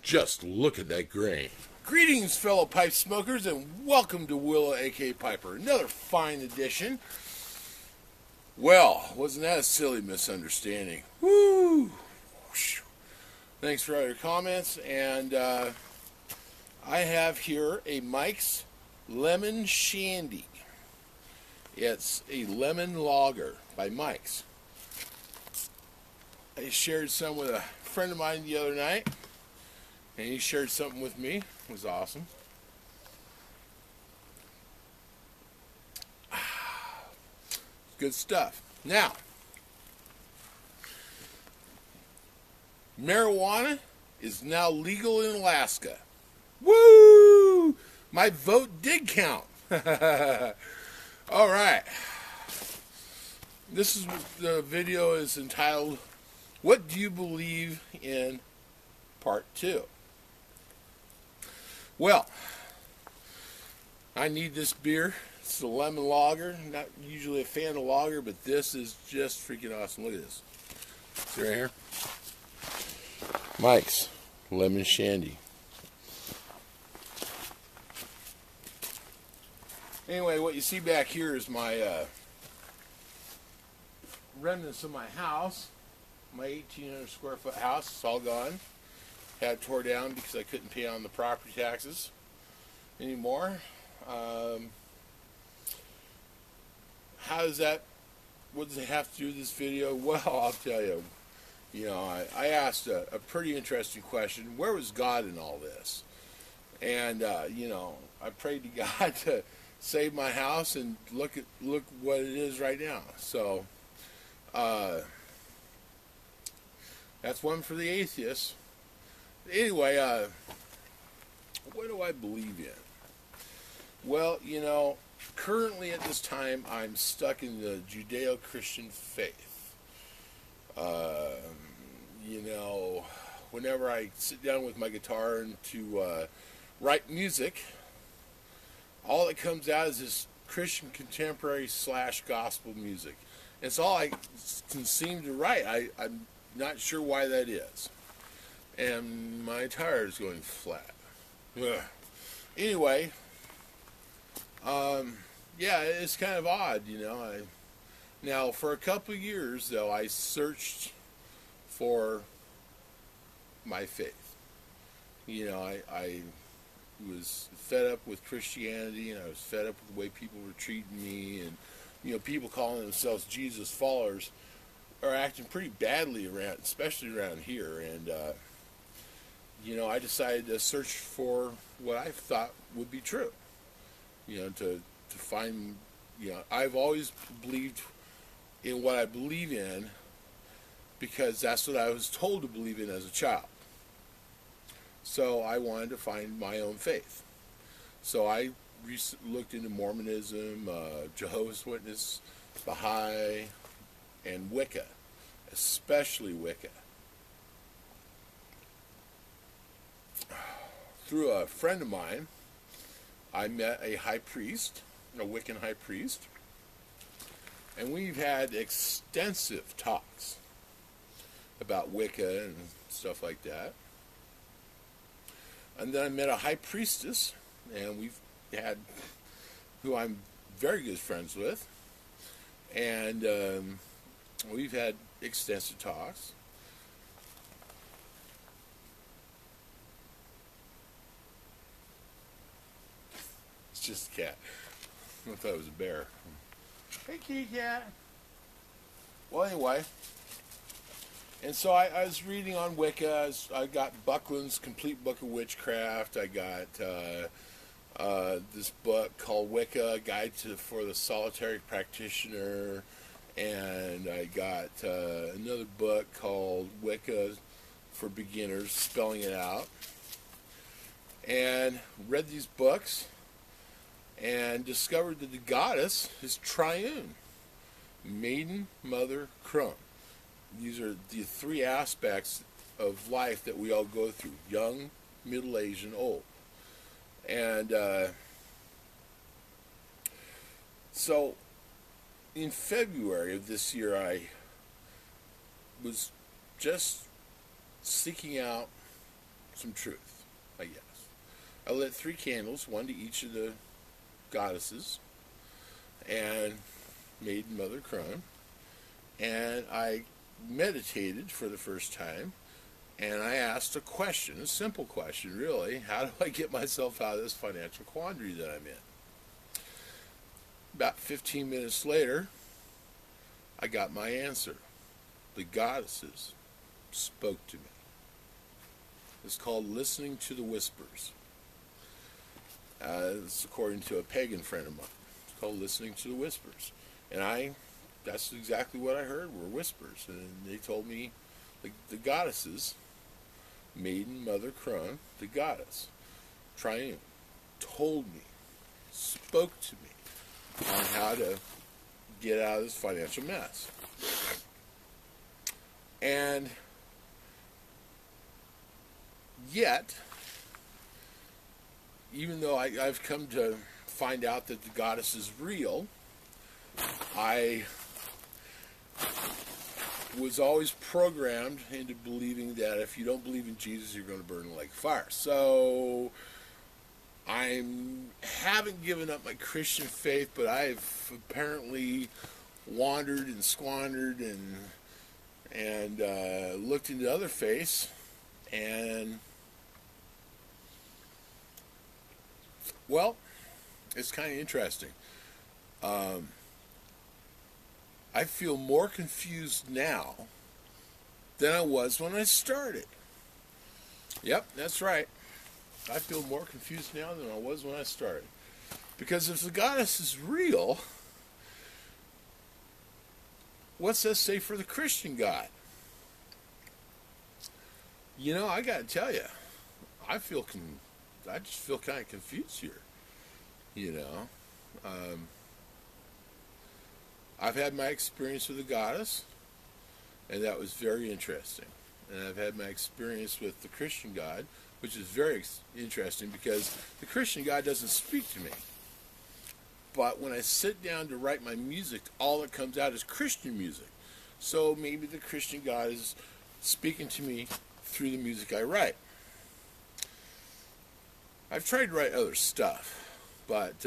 Just look at that grain. Greetings, fellow pipe smokers, and welcome to Willa, a.k.a. Piper. Another fine edition. Well, wasn't that a silly misunderstanding? Woo! Thanks for all your comments, and I have here a Mike's Lemon Shandy. It's a lemon lager by Mike's. I shared some with a friend of mine the other night, and he shared something with me. It was awesome. Good stuff. Now, marijuana is now legal in Alaska. Woo! My vote did count. All right. This is the video is entitled, "What Do You Believe in?" Part 2. Well, I need this beer. It's a lemon lager. Not usually a fan of lager, but this is just freaking awesome. Look at this. See right here? Mike's Lemon Shandy. Anyway, what you see back here is my remnants of my house. My 1,800 square foot house. It's all gone. Had it tore down because I couldn't pay on the property taxes anymore. How does that, what does it have to do with this video? Well, I'll tell you. You know, I asked a pretty interesting question. Where was God in all this? And, you know, I prayed to God to save my house, and look what it is right now. So, that's one for the atheists. Anyway, what do I believe in? Well, you know, currently at this time, I'm stuck in the Judeo-Christian faith. You know, whenever I sit down with my guitar and to write music, all that comes out is this Christian contemporary / gospel music. It's all I can seem to write. I'm not sure why that is. And my tire is going flat. Ugh. Anyway, yeah, it's kind of odd, you know. Now, for a couple of years, though, I searched for my faith. You know, I was fed up with Christianity, and I was fed up with the way people were treating me, and, you know, people calling themselves Jesus followers are acting pretty badly around, especially around here, and, you know, I decided to search for what I thought would be true. You know, to find, you know, I've always believed in what I believe in because that's what I was told to believe in as a child. So I wanted to find my own faith. So I looked into Mormonism, Jehovah's Witness, Baha'i, and Wicca, especially Wicca. Through a friend of mine, I met a high priest, a Wiccan high priest, and we've had extensive talks about Wicca and stuff like that. And then I met a high priestess, and we've had, who I'm very good friends with, and we've had extensive talks. Just a cat. I thought it was a bear. Hey, kitty cat. Well, anyway. And so I was reading on Wicca. I got Buckland's Complete Book of Witchcraft. I got this book called Wicca, Guide for the Solitary Practitioner. And I got another book called Wicca for Beginners, spelling it out. And read these books and discovered that the goddess is triune. Maiden, Mother, Crone. These are the three aspects of life that we all go through. Young, middle-aged, and old. And so in February of this year, I was just seeking out some truth, I guess. I lit 3 candles, one to each of the goddesses, and Maiden, Mother, Crone, and I meditated for the first time, and I asked a question, a simple question, really. How do I get myself out of this financial quandary that I'm in? About 15 minutes later, I got my answer. The goddesses spoke to me. It's called listening to the whispers. It's according to a pagan friend of mine. It's called listening to the whispers. And that's exactly what I heard were whispers. And they told me, the goddesses, Maiden, Mother, Crone, the goddess, Triune, told me, spoke to me on how to get out of this financial mess. And yet, even though I've come to find out that the goddess is real, I was always programmed into believing that if you don't believe in Jesus, you're going to burn in the lake of fire. So I haven't given up my Christian faith, but I've apparently wandered and squandered and looked into other faiths, and well, it's kind of interesting. I feel more confused now than I was when I started. Yep, that's right. I feel more confused now than I was when I started. Because if the goddess is real, what's that say for the Christian God? You know, I got to tell you, I just feel kind of confused here. You know, I've had my experience with the goddess, and that was very interesting. And I've had my experience with the Christian God, which is very interesting because the Christian God doesn't speak to me. But when I sit down to write my music, all that comes out is Christian music. So maybe the Christian God is speaking to me through the music I write. I've tried to write other stuff, but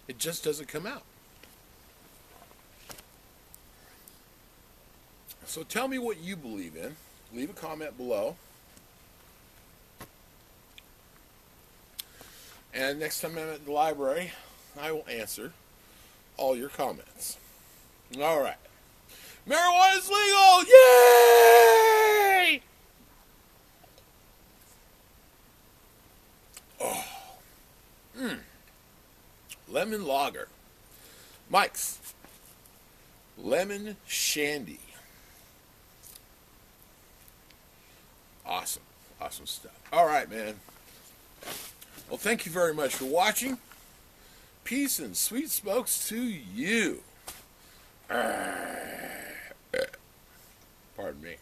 it just doesn't come out. So tell me what you believe in. Leave a comment below. And next time I'm at the library, I will answer all your comments. All right. Marijuana is legal! Yay! Oh. Lemon lager. Mike's Lemon Shandy. Awesome. Awesome stuff. All right, man. Well, thank you very much for watching. Peace and sweet smokes to you. Pardon me.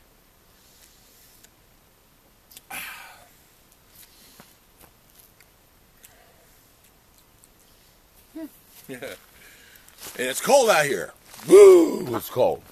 Yeah. And it's cold out here. Woo! It's cold.